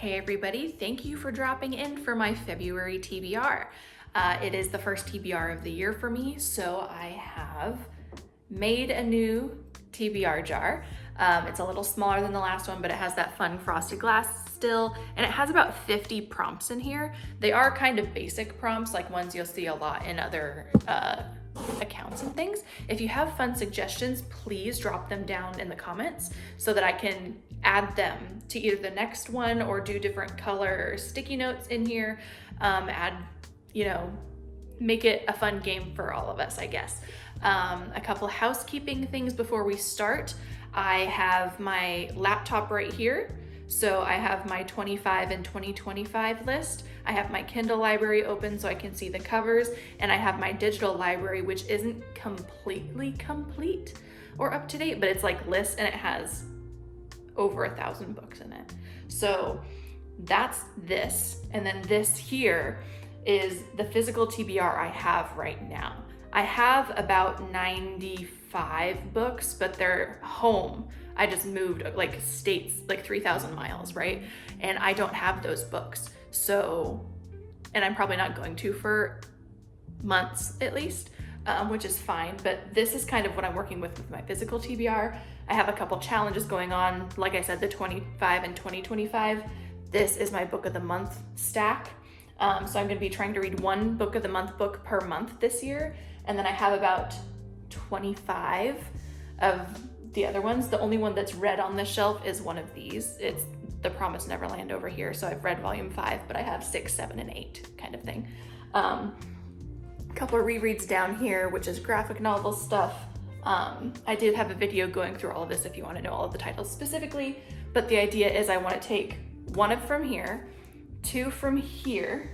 Hey everybody, thank you for dropping in for my February TBR. It is the first TBR of the year for me, so I have made a new TBR jar. It's a little smaller than the last one, but it has that fun frosted glass still, and it has about 50 prompts in here. They are kind of basic prompts, like ones you'll see a lot in other accounts and things. If you have fun suggestions, please drop them down in the comments so that I can add them to either the next one or do different color sticky notes in here. Make it a fun game for all of us, I guess. A couple housekeeping things before we start. I have my laptop right here. So I have my 25 and 2025 list. I have my Kindle library open so I can see the covers, and I have my digital library, which isn't completely complete or up to date, but it's like lists and it has over 1,000 books in it. So that's this. And then this here is the physical TBR I have right now. I have about 95 books, but they're home. I just moved like states, like 3,000 miles, right? And I don't have those books. So, and I'm probably not going to for months at least, which is fine. But this is kind of what I'm working with my physical TBR. I have a couple challenges going on. Like I said, the 25 and 2025. This is my book of the month stack. So I'm gonna be trying to read one book of the month book per month this year. And then I have about 25 of the other ones. The only one that's read on this shelf is one of these. It's The Promised Neverland over here. So I've read volume 5, but I have 6, 7, and 8 kind of thing. A couple of rereads down here, which is graphic novel stuff. I did have a video going through all of this if you want to know all of the titles specifically, but the idea is I want to take one from here, 2 from here,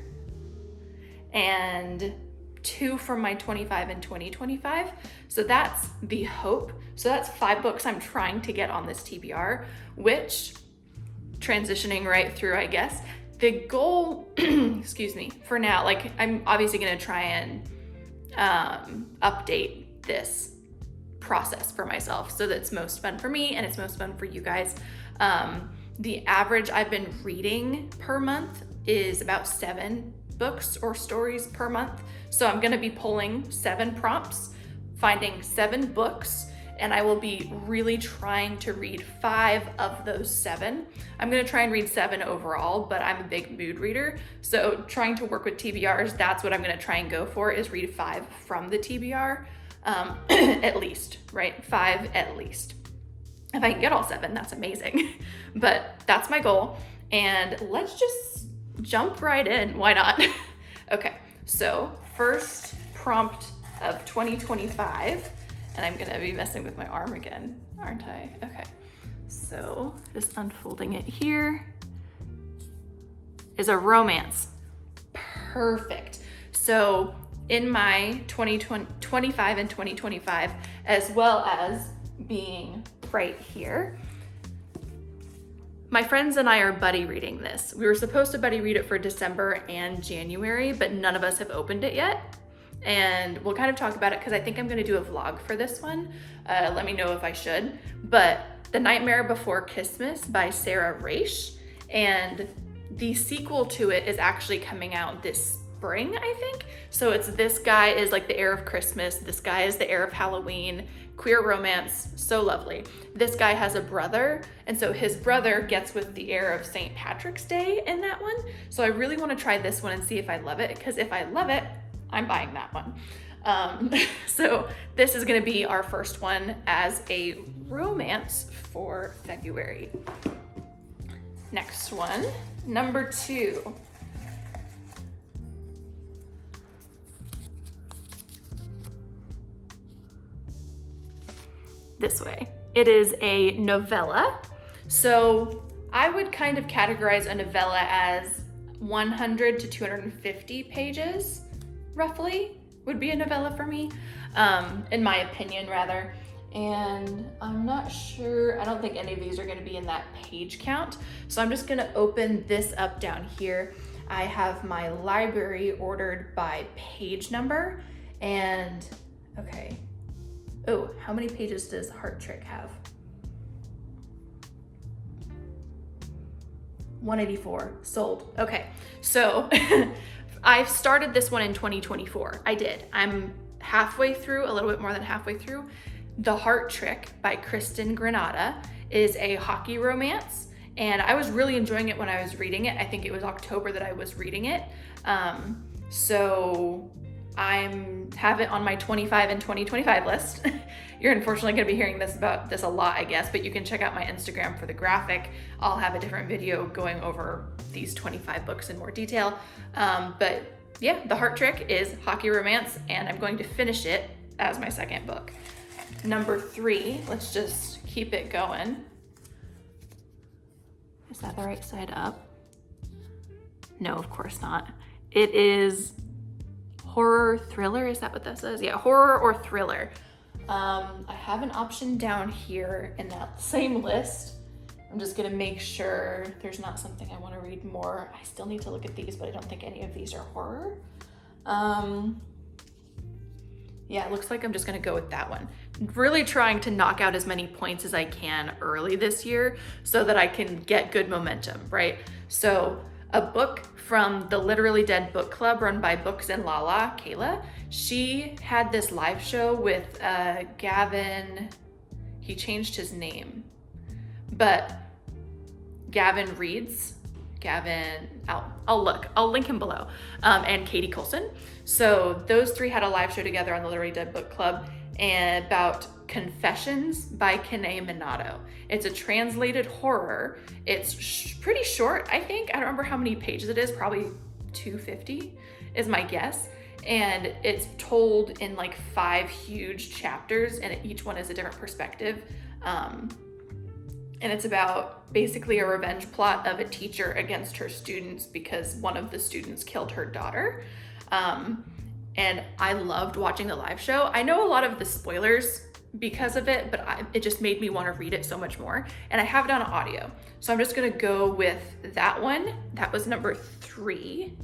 and 2 from my 25 and 2025. So that's the hope. So that's 5 books I'm trying to get on this TBR, which, transitioning right through, I guess, the goal, excuse me, for now, like I'm obviously gonna try and update this process for myself so that it's most fun for me and it's most fun for you guys. The average I've been reading per month is about 7 books or stories per month. So I'm gonna be pulling 7 prompts, finding 7 books, and I will be really trying to read 5 of those 7. I'm gonna try and read 7 overall, but I'm a big mood reader. So trying to work with TBRs, that's what I'm gonna try and go for, is read 5 from the TBR, at least, right? 5 at least. If I can get all 7, that's amazing. But that's my goal. And let's just jump right in. Why not? Okay, so first prompt of 2025, and I'm gonna be messing with my arm again, aren't I? Okay, so just unfolding it here is a romance. Perfect. So in my 2025 and 2025, as well as being right here, my friends and I are buddy reading this. We were supposed to buddy read it for December and January, but none of us have opened it yet. And we'll kind of talk about it because I think I'm gonna do a vlog for this one. Let me know if I should. But The Nightmare Before Christmas by Sarah Raish. And the sequel to it is actually coming out this spring, I think. So it's this guy is like the heir of Christmas. This guy is the heir of Halloween. Queer romance, so lovely. This guy has a brother, and so his brother gets with the heir of St. Patrick's Day in that one. So I really want to try this one and see if I love it, because if I love it, I'm buying that one. So this is gonna be our first one as a romance for February. Next one, number 2. This way. It is a novella. So I would kind of categorize a novella as 100 to 250 pages, roughly, would be a novella for me, in my opinion, rather. And I'm not sure, I don't think any of these are gonna be in that page count. So I'm just gonna open this up down here. I have my library ordered by page number, and okay. Oh, how many pages does Heart Trick have? 184 sold. Okay, so I've started this one in 2024. I did. I'm halfway through, a little bit more than halfway through. The Heart Trick by Kristen Granada is a hockey romance, and I was really enjoying it when I was reading it. I think it was October that I was reading it. So I have it on my 25 and 2025 list. You're unfortunately going to be hearing about this a lot, I guess, but you can check out my Instagram for the graphic. I'll have a different video going over these 25 books in more detail. But yeah, The Heart Trick is hockey romance, and I'm going to finish it as my second book. Number 3, let's just keep it going. Is that the right side up? No, of course not. It is horror thriller, is that what that says? Yeah, horror or thriller. I have an option down here in that same list. I'm just gonna make sure there's not something I wanna read more. I still need to look at these, but I don't think any of these are horror. Yeah, it looks like I'm just gonna go with that one. Really trying to knock out as many points as I can early this year so that I can get good momentum, right? So a book from the Literally Dead book club run by Booksandlala, Kayla, she had this live show with Gavin, he changed his name, but Gavin Reads, I'll link him below, and Katie Colson. So those 3 had a live show together on the Literally Dead book club and about Confessions by Kanae Minato. It's a translated horror. It's pretty short, I think. I don't remember how many pages it is, probably 250 is my guess. And it's told in like 5 huge chapters, and each one is a different perspective. And it's about basically a revenge plot of a teacher against her students because one of the students killed her daughter. And I loved watching the live show. I know a lot of the spoilers because of it, but it just made me want to read it so much more. And I have it on audio. So I'm just gonna go with that one. That was number 3.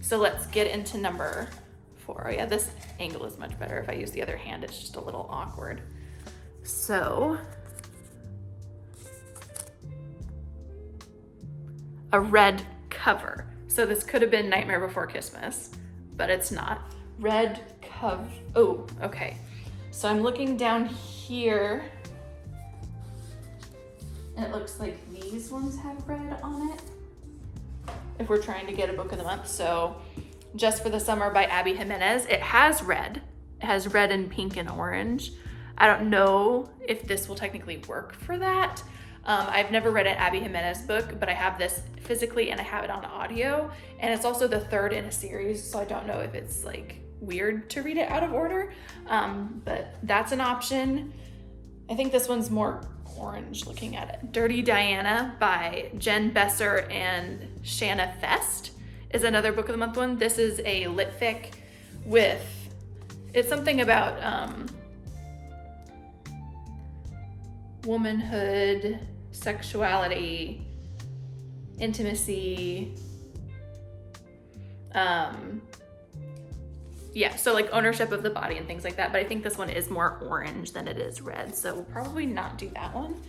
So let's get into number 4. Oh yeah, this angle is much better. If I use the other hand, it's just a little awkward. So, a red cover. So this could have been Nightmare Before Christmas, but it's not. Red cover, oh, okay. So I'm looking down here, and it looks like these ones have red on it, if we're trying to get a book of the month. So Just for the Summer by Abby Jimenez, it has red. It has red and pink and orange. I don't know if this will technically work for that. I've never read an Abby Jimenez book, but I have this physically and I have it on audio. And it's also the 3rd in a series, so I don't know if it's like weird to read it out of order, but that's an option. I think this one's more orange looking at it. Dirty Diana by Jen Besser and Shanna Fest is another book of the month one. This is a lit fic with, it's something about womanhood, sexuality, intimacy, yeah, so like ownership of the body and things like that. But I think this one is more orange than it is red, so we'll probably not do that one.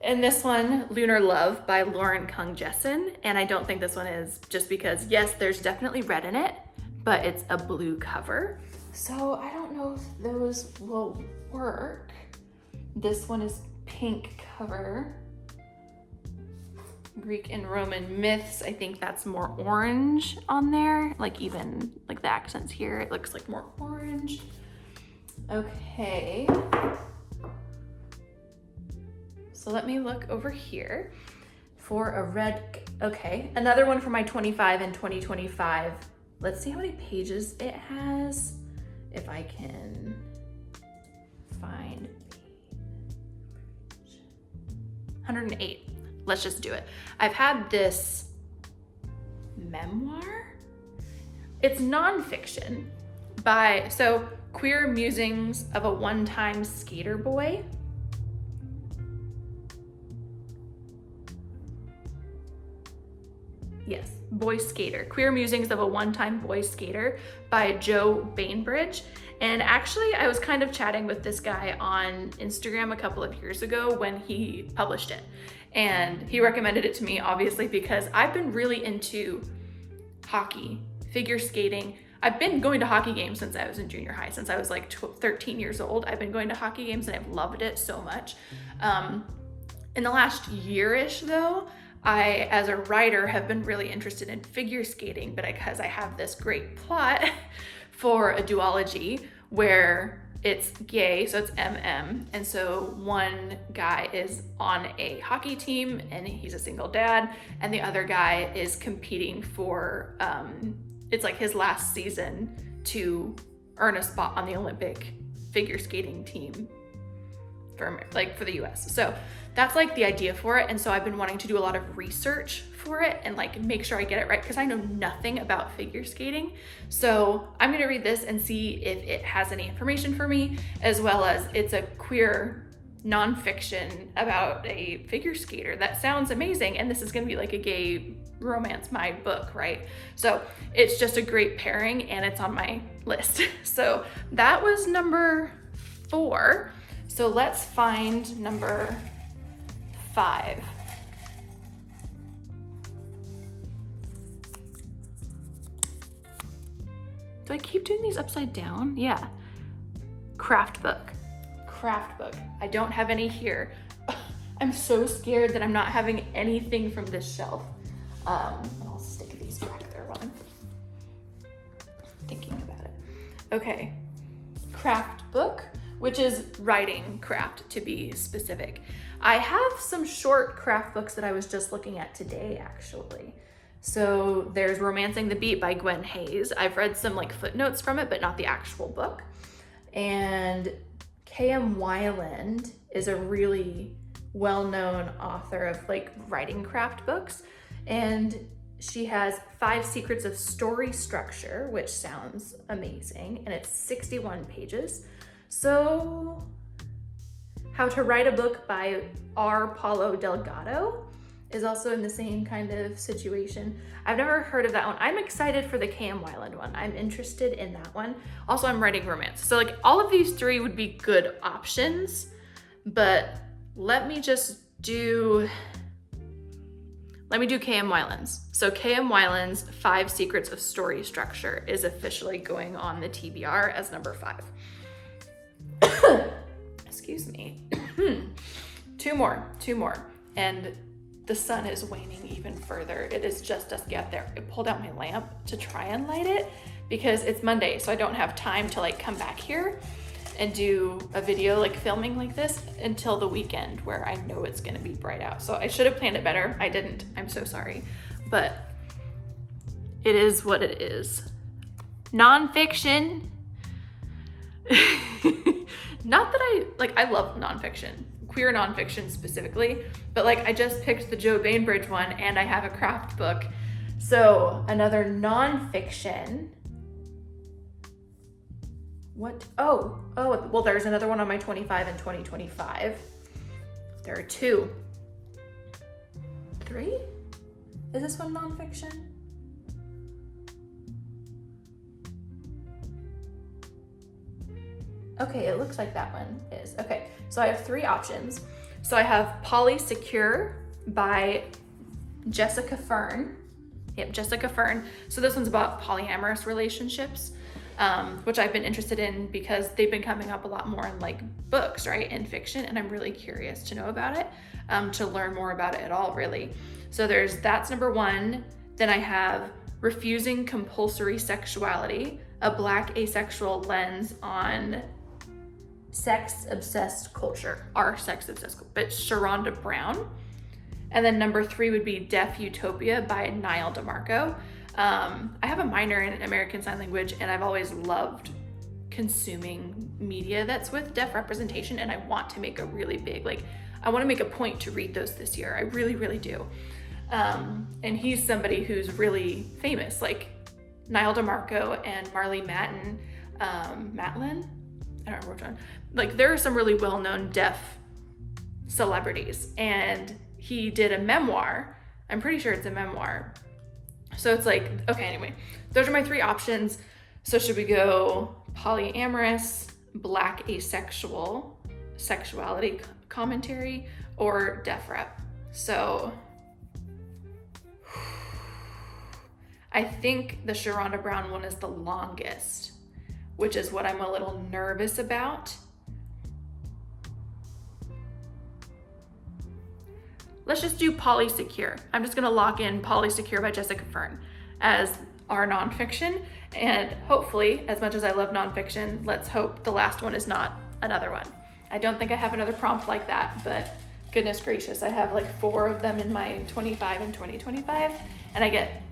And this one, Lunar Love by Lauren Kung Jessen. And I don't think this one is, just because yes, there's definitely red in it, but it's a blue cover. So I don't know if those will work. This one is pink cover. Greek and Roman myths, I think that's more orange on there. Like even like the accents here, it looks like more orange. Okay. So let me look over here for a red, okay. Another one for my 25 and 2025. Let's see how many pages it has. If I can find 108. Let's just do it. I've had this memoir. It's nonfiction by, so Queer Musings of a One-Time Skater Boy. Yes, Boy Skater. Queer Musings of a One-Time Boy Skater by Joe Bainbridge. And actually, I was kind of chatting with this guy on Instagram a couple of years ago when he published it. And he recommended it to me, obviously, because I've been really into hockey, figure skating. I've been going to hockey games since I was in junior high, since I was like 13 years old. I've been going to hockey games and I've loved it so much. In the last year-ish though, I, as a writer, have been really interested in figure skating, but because I have this great plot for a duology where it's gay, so it's MM, and so one guy is on a hockey team and he's a single dad, and the other guy is competing for, it's like his last season to earn a spot on the Olympic figure skating team for the US. So that's like the idea for it. And so I've been wanting to do a lot of research for it and like make sure I get it right, because I know nothing about figure skating. So I'm gonna read this and see if it has any information for me, as well as it's a queer nonfiction about a figure skater. That sounds amazing. And this is gonna be like a gay romance, my book, right? So it's just a great pairing and it's on my list. So that was number 4. So let's find number 5. Do I keep doing these upside down? Yeah. Craft book. I don't have any here. I'm so scared that I'm not having anything from this shelf. I'll stick these back there while I'm thinking about it. Okay. Craft book, which is writing craft to be specific. I have some short craft books that I was just looking at today, actually. So there's Romancing the Beat by Gwen Hayes. I've read some like footnotes from it, but not the actual book. And K.M. Weiland is a really well-known author of like writing craft books. And she has 5 Secrets of Story Structure, which sounds amazing. And it's 61 pages. So How to Write a Book by R. Paulo Delgado is also in the same kind of situation. I've never heard of that one. I'm excited for the K.M. Weiland one. I'm interested in that one. Also, I'm writing romance. So like all of these 3 would be good options, but let me do K.M. Weiland's. So K.M. Weiland's 5 Secrets of Story Structure is officially going on the TBR as number 5. Excuse me. 2 more. And the sun is waning even further. It is just dusk out there. I pulled out my lamp to try and light it because it's Monday, so I don't have time to like come back here and do a video like filming like this until the weekend where I know it's gonna be bright out. So I should have planned it better. I didn't. I'm so sorry. But it is what it is. Nonfiction. Not that I love nonfiction, queer nonfiction specifically, but like I just picked the Joe Bainbridge one and I have a craft book. So another nonfiction. What? Oh, well, there's another one on my 25 and 2025. There are 2. 3? Is this one nonfiction? Okay, it looks like that one is. Okay, so I have 3 options. So I have Polysecure by Jessica Fern. Yep, Jessica Fern. So this one's about polyamorous relationships, which I've been interested in because they've been coming up a lot more in like books, right, in fiction, and I'm really curious to know about it, to learn more about it at all, really. So that's number 1. Then I have Refusing Compulsory Sexuality, a Black asexual lens on sex-obsessed culture, our sex-obsessed culture, but Sharonda Brown. And then number 3 would be Deaf Utopia by Niall DeMarco. I have a minor in American Sign Language, and I've always loved consuming media that's with deaf representation, and I want to make a really big, I want to make a point to read those this year. I really, really do. And he's somebody who's really famous, like Niall DeMarco and Marley Matlin. I don't remember which one. Like, there are some really well-known deaf celebrities, and he did a memoir. I'm pretty sure it's a memoir. So it's like, okay, anyway, those are my 3 options. So should we go polyamorous, Black asexual, sexuality commentary, or deaf rep? So I think the Sharonda Brown one is the longest, which is what I'm a little nervous about. Let's just do Polysecure. I'm just gonna lock in Polysecure by Jessica Fern as our nonfiction. And hopefully, as much as I love nonfiction, let's hope the last one is not another one. I don't think I have another prompt like that, but goodness gracious, I have like 4 of them in my 25 and 2025, and I get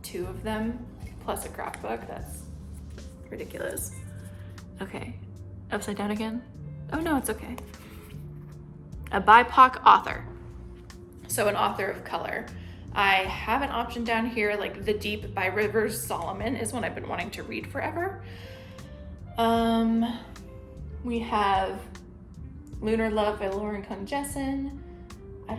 2 of them plus a craft book. That's ridiculous. Okay, upside down again? Oh no, it's okay. A BIPOC author. So an author of color. I have an option down here, like The Deep by Rivers Solomon is one I've been wanting to read forever. We have Lunar Love by Lauren Kung Jessen. I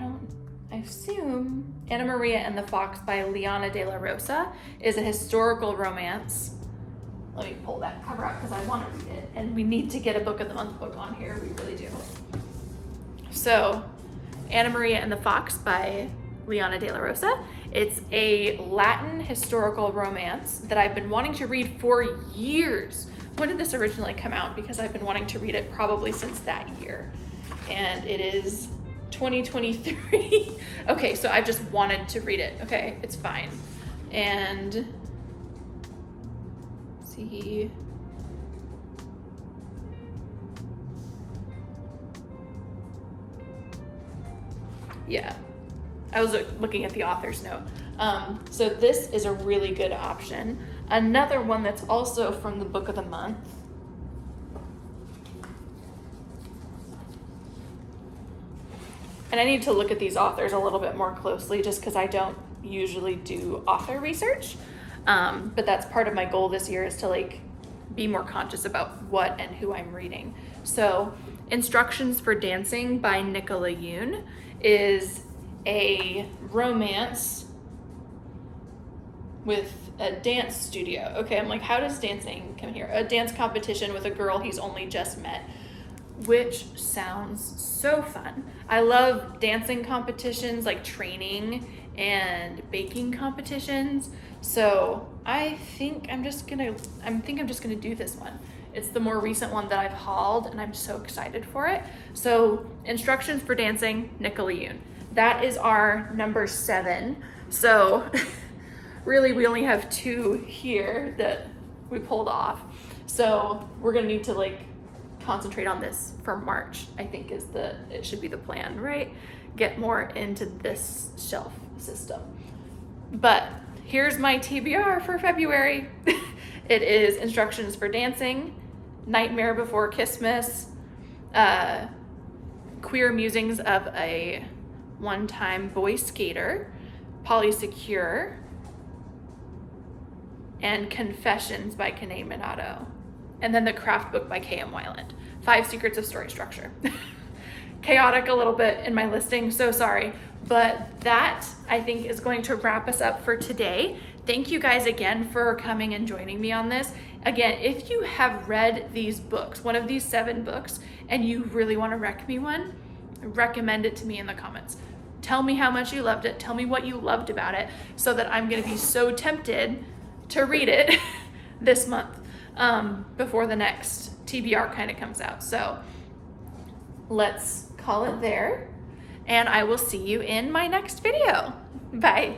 assume Anna Maria and the Fox by Liana de la Rosa is a historical romance. Let me pull that cover out because I want to read it. And we need to get a Book of the Month book on here. We really do. So Anna Maria and the Fox by Liana de la Rosa. It's a Latin historical romance that I've been wanting to read for years. When did this originally come out? Because I've been wanting to read it probably since that year. And it is 2023. Okay, so I've just wanted to read it. Okay, it's fine. And let's see. Yeah, I was looking at the author's note. So this is a really good option. Another one that's also from the Book of the Month. And I need to look at these authors a little bit more closely just because I don't usually do author research. But that's part of my goal this year is to like be more conscious about what and who I'm reading. So Instructions for Dancing by Nicola Yoon is a romance with a dance studio. Okay, I'm like, how does dancing come here? A dance competition with a girl he's only just met, which sounds so fun. I love dancing competitions, like training and baking competitions. So I think I'm just gonna do this one. It's the more recent one that I've hauled and I'm so excited for it. So Instructions for Dancing, Nicola Yoon. That is our number 7. So really we only have 2 here that we pulled off. So we're gonna need to like concentrate on this for March, I think it should be the plan, right? Get more into this shelf system. But here's my TBR for February. It is Instructions for Dancing, Nightmare Before Christmas, Queer Musings of a One-Time Boy Skater, Polysecure, and Confessions by Kanae Minato. And then the craft book by K.M. Weiland, 5 Secrets of Story Structure. Chaotic a little bit in my listing, so sorry. But that, I think, is going to wrap us up for today. Thank you guys again for coming and joining me on this. Again, if you have read these books, one of these 7 books, and you really want to rec me one, recommend it to me in the comments. Tell me how much you loved it. Tell me what you loved about it so that I'm going to be so tempted to read it this month before the next TBR kind of comes out. So let's call it there, and I will see you in my next video. Bye.